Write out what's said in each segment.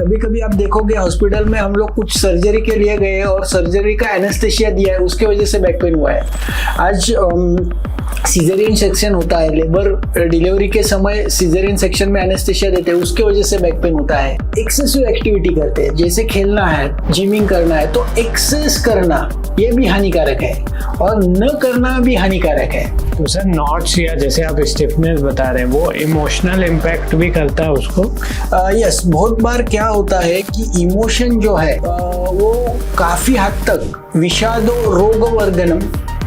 कभी कभी आप देखोगे हॉस्पिटल में हम लोग कुछ सर्जरी के लिए गए और सर्जरी का एनेस्थेशिया दिया है, उसके वजह से बैक पेन हुआ है। आज सीजरियन सेक्शन होता है, लेबर डिलीवरी के समय सीजरियन सेक्शन में एनेस्थेशिया देते हैं, उसके वजह से बैक पेन होता है। एक्सेसिव एक्टिविटी करते हैं, जैसे खेलना है, जिमिंग करना है, तो एक्सेस करना ये भी हानिकारक है और न करना भी हानिकारक है। तो सर नॉट्स या जैसे आप स्टिफनेस बता रहे हैं, वो इमोशनल इम्पैक्ट भी करता है उसको? यस, बहुत बार क्या होता है कि इमोशन जो है वो काफी हद तक विषादो रोगवर्धनम,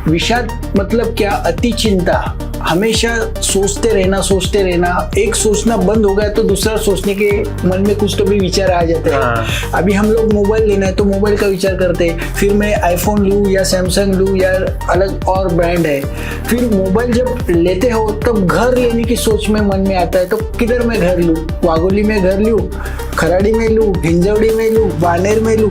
विषाद मतलब क्या, अति चिंता, हमेशा सोचते रहना, एक सोचना बंद हो गया तो दूसरा सोचने के मन में कुछ तो भी विचार आ जाते हैं। अभी हम लोग मोबाइल लेना है तो मोबाइल का विचार करते हैं, फिर मैं आईफोन लूँ या सैमसंग लूँ या अलग और ब्रांड है। फिर मोबाइल जब लेते हो तब घर लेने की सोच में मन में आता है, तो किधर मैं घर लूँ, वागोली में घर लूँ, खराड़ी में लूँ, हिंजवड़ी में लूँ, बानेर में लूँ।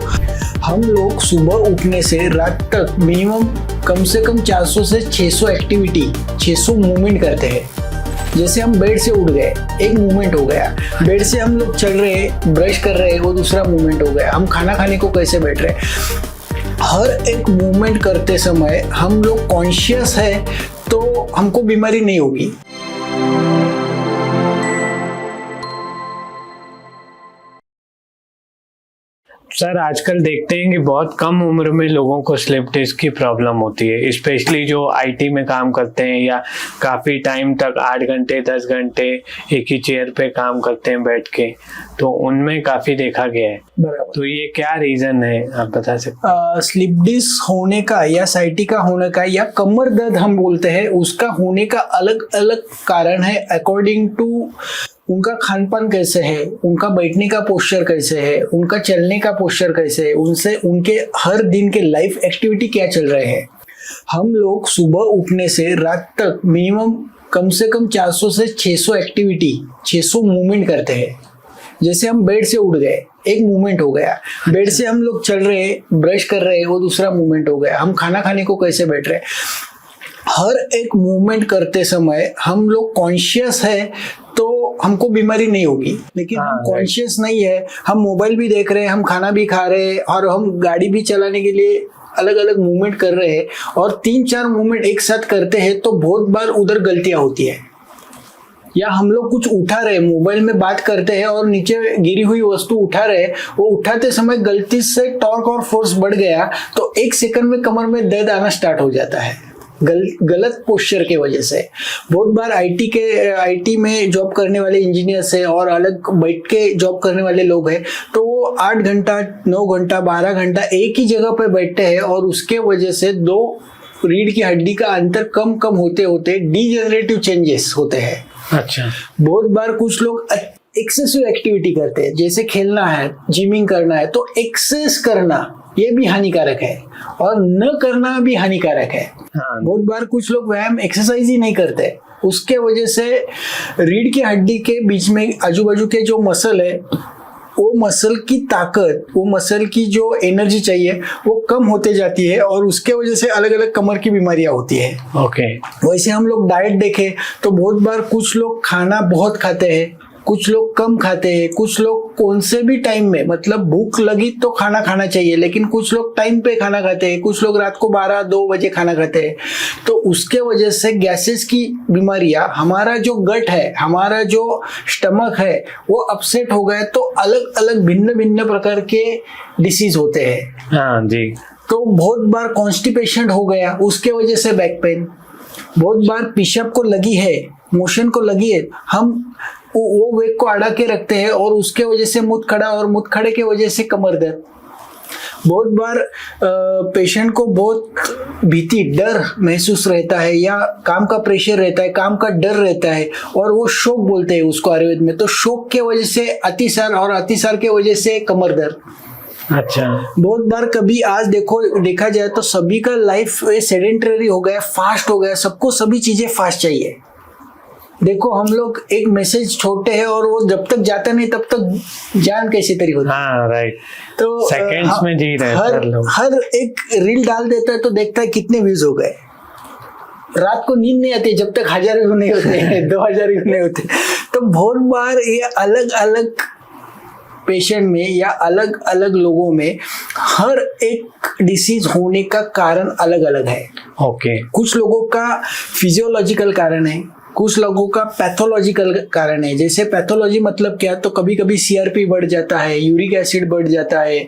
हम लोग सुबह उठने से रात तक मिनिमम कम से कम 400 से 600 एक्टिविटी, 600 मूवमेंट करते हैं। जैसे हम बेड से उठ गए, एक मूवमेंट हो गया। बेड से हम लोग चल रहे, ब्रश कर रहे, वो दूसरा मूवमेंट हो गया। हम खाना खाने को कैसे बैठ रहे, हर एक मूवमेंट करते समय हम लोग कॉन्शियस है तो हमको बीमारी नहीं होगी। सर आजकल देखते हैं कि बहुत कम उम्र में लोगों को स्लिप डिस्क की प्रॉब्लम होती है, स्पेशली जो आईटी में काम करते हैं या काफ़ी टाइम तक 8 घंटे 10 घंटे एक ही चेयर पे काम करते हैं बैठ के, तो उनमें काफ़ी देखा गया है। तो ये क्या रीज़न है, आप बता सकते हैं? स्लिप डिस्क होने का या साइटिका होने का या कमर दर्द हम बोलते हैं, उसका होने का अलग अलग कारण है अकॉर्डिंग टू उनका खान पान कैसे है, उनका बैठने का पोस्चर कैसे है, उनका चलने का पोस्चर कैसे है, उनसे उनके हर दिन के लाइफ एक्टिविटी क्या चल रहे हैं। हम लोग सुबह उठने से रात तक मिनिमम कम से कम 400 से 600 एक्टिविटी, 600 मूवमेंट करते हैं। जैसे हम बेड से उठ गए, एक मूवमेंट हो गया। बेड से हम लोग चल रहे, ब्रश कर रहे, वो दूसरा मूवमेंट हो गया। हम खाना खाने को कैसे बैठ रहे, हर एक मूवमेंट करते समय हम लोग कॉन्शियस है तो हमको बीमारी नहीं होगी। लेकिन हम कॉन्शियस नहीं है, हम मोबाइल भी देख रहे हैं, हम खाना भी खा रहे हैं और हम गाड़ी भी चलाने के लिए अलग अलग मूवमेंट कर रहे हैं और 3-4 मूवमेंट एक साथ करते हैं तो बहुत बार उधर गलतियां होती है। या हम लोग कुछ उठा रहे, मोबाइल में बात करते हैं और नीचे गिरी हुई वस्तु उठा रहे, वो उठाते समय गलती से टॉर्क और फोर्स बढ़ गया तो 1 सेकंड में कमर में दर्द आना स्टार्ट हो जाता है, गलत पोस्चर के वजह से। बहुत बार आईटी में जॉब करने वाले इंजीनियर्स है और अलग बैठ के जॉब करने वाले लोग हैं, तो वो 8 घंटा 9 घंटा 12 घंटा एक ही जगह पर बैठते हैं और उसके वजह से 2 रीढ़ की हड्डी का अंतर कम होते होते डीजेनरेटिव चेंजेस होते हैं। अच्छा, बहुत बार कुछ लोग एक्सेसिव एक्टिविटी करते हैं, जैसे खेलना है, जिमिंग करना है, तो एक्सेस करना ये भी हानिकारक है और न करना भी हानिकारक है। बहुत बार कुछ लोग व्यायाम एक्सरसाइज ही नहीं करते, उसके वजह से रीढ़ की हड्डी के बीच में आजू बाजू के जो मसल है, वो मसल की ताकत, वो मसल की जो एनर्जी चाहिए वो कम होते जाती है और उसके वजह से अलग अलग कमर की बीमारियां होती है। ओके। वैसे हम लोग डाइट देखें तो बहुत बार कुछ लोग खाना बहुत खाते हैं, कुछ लोग कम खाते हैं, कुछ लोग कौन से भी टाइम में, मतलब भूख लगी तो खाना खाना चाहिए, लेकिन कुछ लोग टाइम पे खाना खाते हैं, कुछ लोग रात को 12-2 बजे खाना खाते हैं। तो उसके वजह से गैसेस की बीमारियां, हमारा जो गट है, हमारा जो स्टमक है, वो अपसेट हो गए तो अलग अलग भिन्न भिन्न प्रकार के डिसीज होते हैं। हाँ जी। तो बहुत बार कॉन्स्टिपेशन हो गया, उसके वजह से बैक पेन। बहुत बार पेशाब को लगी है, मोशन को लगी है, हम वो वेग को अड़ा के रखते हैं और उसके वजह से मुंह खड़ा और मुंह खड़े के वजह से कमर दर्द। बहुत बार पेशेंट को बहुत भीति, डर महसूस रहता है या काम का प्रेशर रहता है, काम का डर रहता है और वो शोक बोलते हैं उसको आयुर्वेद में। तो शोक के वजह से अतिसार और अतिसार के वजह से कमर दर्द। अच्छा, बहुत बार कभी आज देखा जाए तो सभी का लाइफ सेडेंटरी हो गया, फास्ट हो गया, सबको सभी चीजें फास्ट चाहिए। देखो हम लोग एक मैसेज छोड़ते हैं और वो जब तक जाता नहीं तब तक जान कैसी तरी होती है। हाँ, राइट। तो सेकंड्स में जी रहे हर एक रील डाल देता है तो देखता है कितने व्यूज हो गए। रात को नींद नहीं आती जब तक 1000 व्यू नहीं होते 2000 व्यू नहीं होते। तो बहुत बार ये अलग अलग पेशेंट में या अलग अलग लोगों में हर एक डिसीज होने का कारण अलग अलग है। ओके। कुछ लोगों का फिजियोलॉजिकल कारण है, कुछ लोगों का पैथोलॉजिकल कारण है। जैसे पैथोलॉजी मतलब क्या, तो कभी कभी सीआरपी बढ़ जाता है, यूरिक एसिड बढ़ जाता है,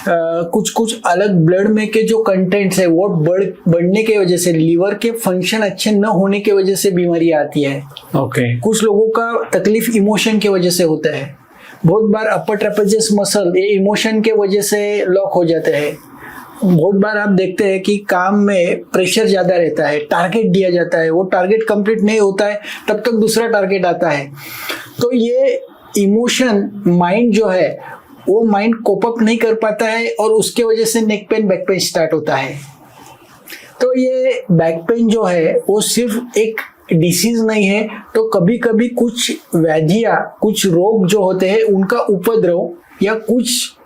कुछ कुछ अलग ब्लड में के जो कंटेंट्स है वो बढ़ने की वजह से, लीवर के फंक्शन अच्छे न होने की वजह से बीमारी आती है। ओके। कुछ लोगों का तकलीफ इमोशन की वजह से होता है। बहुत बार अपर ट्रेपेजियस मसल ये इमोशन के वजह से लॉक हो जाते हैं। बहुत बार आप देखते हैं कि काम में प्रेशर ज्यादा रहता है, टारगेट दिया जाता है, वो टारगेट कंप्लीट नहीं होता है तब तक दूसरा टारगेट आता है। तो ये इमोशन माइंड जो है वो माइंड कोप अप नहीं कर पाता है और उसके वजह से neck pain back pain start होता है। तो ये बैक पेन जो है वो सिर्फ एक डिसीज नहीं है, तो कभी कभी कुछ व्याधियां, कुछ रोग जो होते हैं उनका उपद्रव या कुछ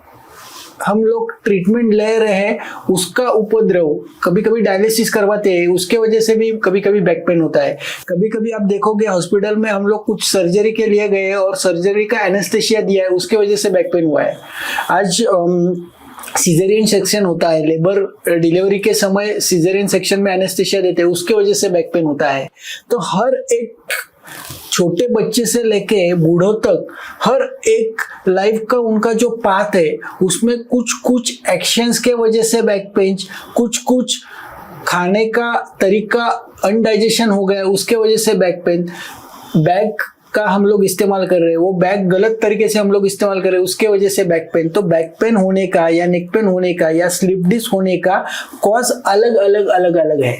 हम लोग ट्रीटमेंट ले रहे हैं उसका उपद्रव, कभी कभी डायलिसिस करवाते हैं उसके वजह से भी कभी कभी बैक पेन होता है। कभी कभी आप देखोगे हॉस्पिटल में हम लोग कुछ सर्जरी के लिए गए और सर्जरी का एनेस्थेसिया दिया है, उसके वजह से बैक पेन हुआ है। आज सीजरियन सेक्शन होता है, लेबर डिलीवरी के समय सीजरियन सेक्शन में एनेस्थेसिया देते हैं, उसके वजह से बैक पेन होता है। तो हर एक छोटे बच्चे से लेके बूढ़ों तक हर एक लाइफ का उनका जो पाथ है उसमें कुछ कुछ एक्शंस के वजह से बैक पेन, कुछ कुछ खाने का तरीका अनडाइजेशन हो गया उसके वजह से बैक पेन, बैग का हम लोग इस्तेमाल कर रहे हैं वो बैग गलत तरीके से हम लोग इस्तेमाल कर रहे हैं उसके वजह से बैक पेन। तो बैक पेन होने का या नेक पेन होने का या स्लिप डिस्क होने का कॉज अलग अलग अलग अलग है।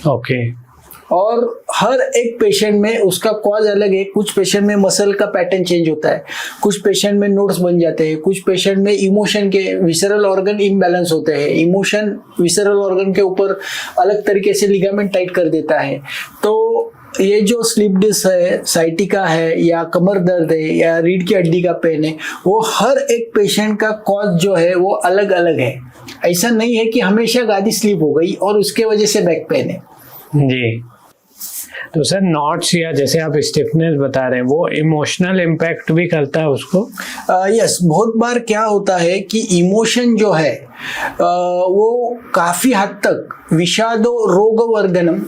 ओके। और हर एक पेशेंट में उसका कॉज अलग है। कुछ पेशेंट में मसल का पैटर्न चेंज होता है, कुछ पेशेंट में नोड्स बन जाते हैं, कुछ पेशेंट में इमोशन के विसरल ऑर्गन इम्बैलेंस होते हैं, इमोशन विसरल ऑर्गन के ऊपर अलग तरीके से लिगामेंट टाइट कर देता है। तो ये जो स्लिप डिस्क है, साइटिका है या कमर दर्द है या रीढ़ की हड्डी का पेन है, वो हर एक पेशेंट का कॉज जो है वो अलग अलग है। ऐसा नहीं है कि हमेशा गादी स्लिप हो गई और उसके वजह से बैक पेन है। जी। तो सर नॉट्स या जैसे आप स्टिफनेस बता रहे हैं वो इमोशनल इम्पैक्ट भी करता है उसको? यस, बहुत बार क्या होता है कि इमोशन जो है वो काफी हद तक विषादो रोगवर्धनम,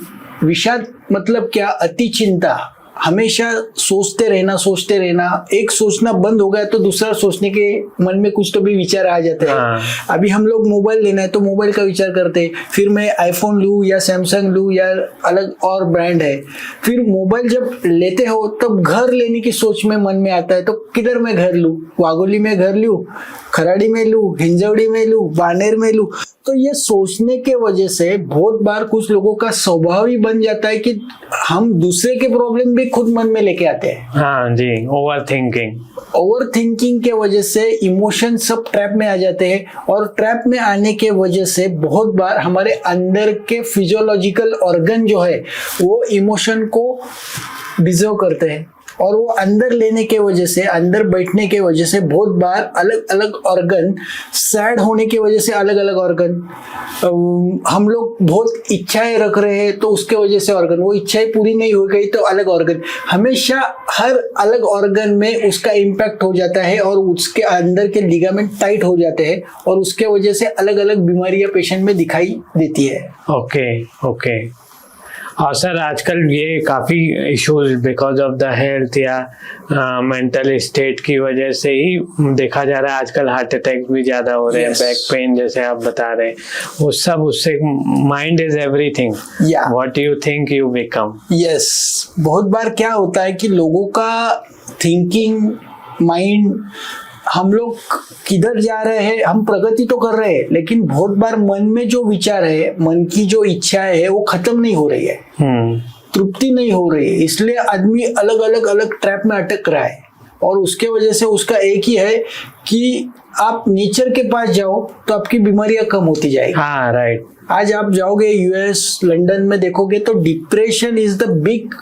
विषाद मतलब क्या, अति चिंता, हमेशा सोचते रहना, एक सोचना बंद हो गया तो दूसरा सोचने के मन में कुछ तो भी विचार आ जाते हैं। अभी हम लोग मोबाइल लेना है तो मोबाइल का विचार करते हैं, फिर मैं आईफोन लूँ या सैमसंग लूँ या अलग और ब्रांड है। फिर मोबाइल जब लेते हो तब घर लेने की सोच में मन में आता है, तो किधर मैं घर लूँ, वागोली में घर लूँ, खराड़ी में लूँ, हिंजवड़ी में लूँ, बानेर में लूँ। तो ये सोचने के वजह से बहुत बार कुछ लोगों का स्वभाव ही बन जाता है कि हम दूसरे के प्रॉब्लम भी खुद मन में लेके आते हैं। हाँ जी, ओवर थिंकिंग के वजह से इमोशन सब ट्रैप में आ जाते हैं और ट्रैप में आने के वजह से बहुत बार हमारे अंदर के फिजियोलॉजिकल ऑर्गन जो है वो इमोशन को डिजर्व करते हैं और वो अंदर लेने के वजह से, अंदर बैठने के वजह से बहुत बार अलग अलग ऑर्गन, सैड होने की वजह से अलग अलग ऑर्गन, हम लोग बहुत इच्छाएं रख रहे हैं तो उसके वजह से ऑर्गन, वो इच्छाएं पूरी नहीं हो गई तो अलग ऑर्गन, हमेशा हर अलग ऑर्गन में उसका इम्पैक्ट हो जाता है और उसके अंदर के लिगामेंट टाइट हो जाते हैं और उसके वजह से अलग अलग बीमारियां पेशेंट में दिखाई देती है। ओके। और सर आजकल ये काफ़ी issues because of the health या मेंटल स्टेट की वजह से ही देखा जा रहा है। आजकल हार्ट अटैक भी ज़्यादा हो रहे हैं, बैक पेन जैसे आप बता रहे हैं, वो सब उससे, mind is everything, what you think you become. Yes, बहुत बार क्या होता है कि लोगों का थिंकिंग माइंड, हम लोग किधर जा रहे हैं, हम प्रगति तो कर रहे हैं लेकिन बहुत बार मन में जो विचार है, मन की जो इच्छाएं है वो खत्म नहीं हो रही है, तृप्ति नहीं हो रही है, इसलिए आदमी अलग अलग ट्रैप में अटक रहा है। और उसके वजह से उसका एक ही है कि आप नेचर के पास जाओ तो आपकी बीमारियां कम होती जाएगी। हाँ, राइट। आज आप जाओगे यूएस, लंदन में देखोगे तो depression is the big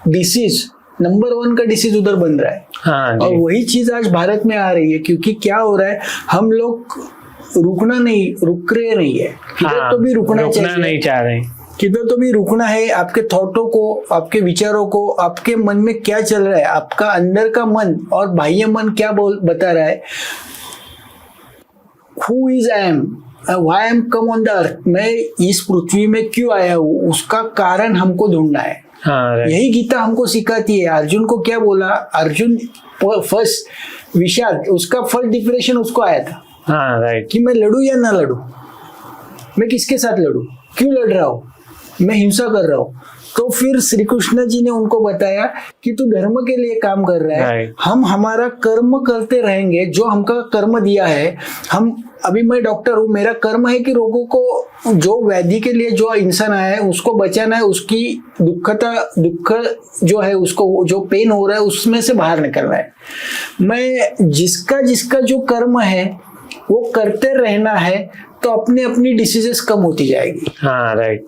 disease, number 1 का डिसीज उधर बन रहा है। हाँ, और वही चीज आज भारत में आ रही है, क्योंकि क्या हो रहा है, हम लोग रुक रहे नहीं है, हाँ, तो भी रुकना नहीं चाह रहे। किधर तो भी रुकना है, आपके थॉटों को, आपके विचारों को, आपके मन में क्या चल रहा है, आपका अंदर का मन और बाह्य मन क्या बता रहा है। Who is I am? Why I am come on the earth? मैं इस पृथ्वी में क्यों आया हूँ, उसका कारण हमको ढूंढना है। हाँ, right. यही गीता हमको सिखाती है। अर्जुन को क्या बोला, अर्जुन फर्स्ट विषाद, उसका फर्स्ट डिप्रेशन उसको आया था। हाँ, राइट। कि मैं लड़ूं या ना लड़ूं, मैं किसके साथ लड़ूं, क्यों लड़ रहा हूं, मैं हिंसा कर रहा हूं। तो फिर श्री कृष्ण जी ने उनको बताया कि तू धर्म के लिए काम कर रहा है, हम हमारा कर्म करते रहेंगे, जो हमका कर्म दिया है। हम अभी मैं डॉक्टर हूँ, मेरा कर्म है कि रोगों को, जो व्याधि के लिए जो इंसान आया है उसको बचाना है, उसकी दुख जो है, उसको जो पेन हो रहा है उसमें से बाहर निकलना है। मैं जिसका जो कर्म है वो करते रहना है, तो अपनी अपनी डिसीजेस कम होती जाएगी। हाँ, राइट।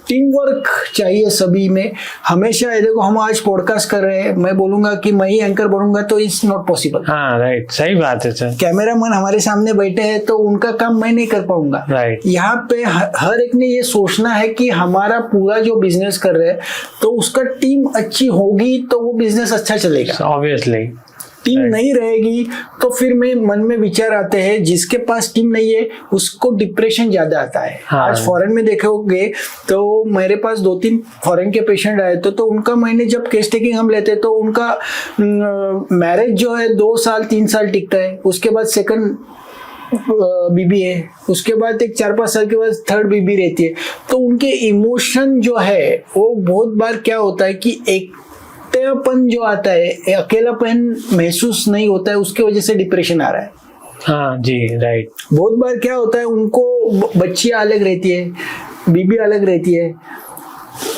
टीम वर्क चाहिए सभी में हमेशा। देखो हम आज पॉडकास्ट कर रहे हैं, मैं बोलूंगा कि मैं ही एंकर बनूंगा तो इट्स नॉट पॉसिबल। हाँ, राइट, सही बात है सर। कैमरामैन हमारे सामने बैठे हैं तो उनका काम मैं नहीं कर पाऊंगा। राइट। यहाँ पे हर एक ने ये सोचना है कि हमारा पूरा जो बिजनेस कर रहे हैं तो उसका टीम अच्छी होगी तो वो बिजनेस अच्छा चलेगा। ऑब्वियसली टीम नहीं रहेगी तो फिर मन में विचार आते हैं, जिसके पास टीम नहीं है उसको डिप्रेशन ज्यादा आता है। हाँ। आज फॉरेन में देखोगे तो मेरे पास 2-3 फॉरेन के पेशेंट आए तो उनका मैंने जब केस टेकिंग हम लेते तो उनका मैरिज जो है 2 साल 3 साल टिकता है, उसके बाद सेकंड बीबी है, उसके बाद एक 4-5 साल के बाद थर्ड बीबी रहती है। तो उनके इमोशन जो है वो बहुत बार क्या होता है कि अकेलापन जो आता है, अकेलापन महसूस नहीं होता है, उसके वजह से डिप्रेशन आ रहा है। हाँ जी, राइट। बहुत बार क्या होता है, उनको बच्चियां अलग रहती है, बीबी अलग रहती है,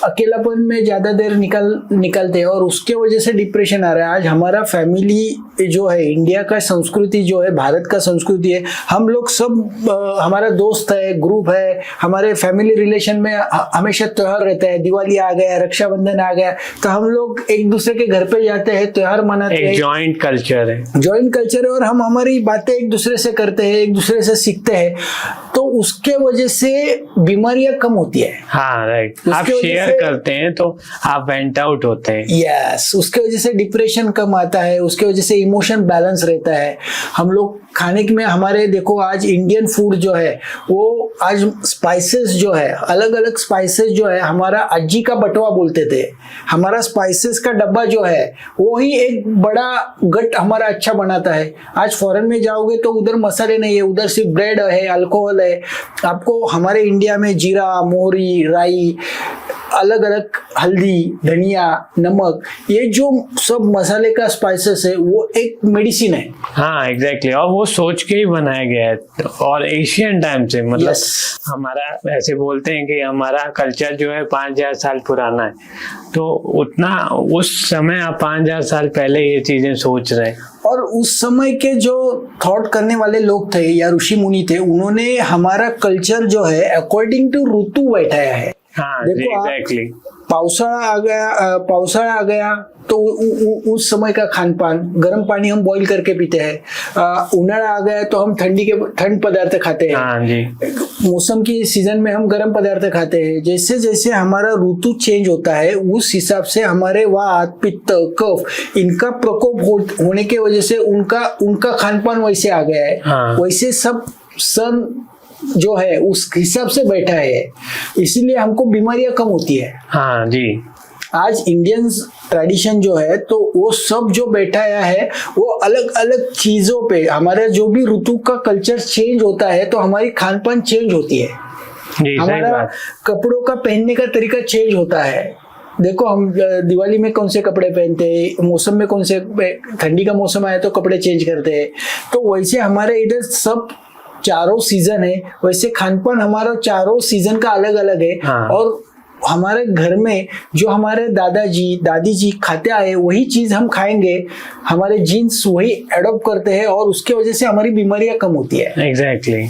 अकेलापन में ज्यादा देर निकलते हैं और उसके वजह से डिप्रेशन आ रहा है। आज हमारा फैमिली जो है, इंडिया का संस्कृति जो है, भारत का संस्कृति है, हम लोग सब हमारा दोस्त है, ग्रुप है, हमारे फैमिली रिलेशन में हमेशा त्योहार रहता है। दिवाली आ गया, रक्षाबंधन आ गया तो हम लोग एक दूसरे के घर पे जाते हैं, त्योहार मनाते हैं। जॉइंट कल्चर है और हम हमारी बातें एक दूसरे से करते हैं, एक दूसरे से सीखते हैं, तो उसके वजह से बीमारियां कम होती है। हाँ, राइट। आप शेयर करते हैं तो आप वेंट आउट होते हैं। यस, उसके वजह से डिप्रेशन कम आता है, उसके वजह से इमोशन बैलेंस रहता है। हम लोग खाने में हमारे देखो आज इंडियन फूड जो है वो आज स्पाइसेस जो है, अलग अलग स्पाइसेस जो है, हमारा अज्जी का बटवा बोलते थे, हमारा स्पाइसेस का डब्बा जो है वो ही एक बड़ा गट हमारा अच्छा बनाता है। आज फॉरेन में जाओगे तो उधर मसाले नहीं है, उधर सिर्फ ब्रेड है, अल्कोहल है। आपको हमारे इंडिया में जीरा, मोहरी, राई, अलग अलग हल्दी, धनिया, नमक, ये जो सब मसाले का स्पाइसेस है वो एक मेडिसिन है। हाँ, एग्जैक्टली। और वो सोच के ही बनाया गया है और एशियन टाइम से, मतलब हमारा ऐसे बोलते हैं कि हमारा कल्चर जो है 5000 साल पुराना है, तो उतना उस समय आप 5000 साल पहले ये चीजें सोच रहे हैं। और उस समय के जो थॉट करने वाले लोग थे या ऋषि मुनि थे, उन्होंने हमारा कल्चर जो है अकॉर्डिंग टू ऋतु बैठाया है। हाँ, देखो एग्जैक्टली। पावसाळा आ गया तो उस समय का खान पान, गर्म पानी हम बॉईल करके पीते हैं। उन्हाळा आ गया तो हम ठंड पदार्थ खाते हैं। हाँ जी। मौसम की सीजन में हम गर्म पदार्थ खाते हैं। जैसे जैसे हमारा ऋतु चेंज होता है उस हिसाब से हमारे वात, पित्त, कफ, इनका प्रकोप होने की वजह से उनका खान पान वैसे आ गया है। हाँ। वैसे सब सन जो है उस हिसाब से बैठा है, इसीलिए हमको बीमारियां कम होती है। हाँ जी। आज इंडियन ट्रेडिशन जो है तो वो सब जो बैठाया है वो अलग अलग चीजों पे, हमारे जो भी ऋतु का कल्चर चेंज होता है तो हमारी खान पान चेंज होती है, हमारा कपड़ों का पहनने का तरीका चेंज होता है। देखो हम दिवाली में कौन से कपड़े पहनते हैं, मौसम में कौन से, ठंडी का मौसम आया तो कपड़े चेंज करते हैं। तो वैसे हमारे इधर सब चारों सीजन है, वैसे खान पान हमारा चारों सीजन का अलग अलग है। हाँ। और हमारे घर में जो हमारे दादाजी दादी जी खाते आए वही चीज हम खाएंगे, हमारे जीन्स वही एडॉप्ट करते हैं और उसके वजह से हमारी बीमारियां कम होती है। एग्जैक्टली।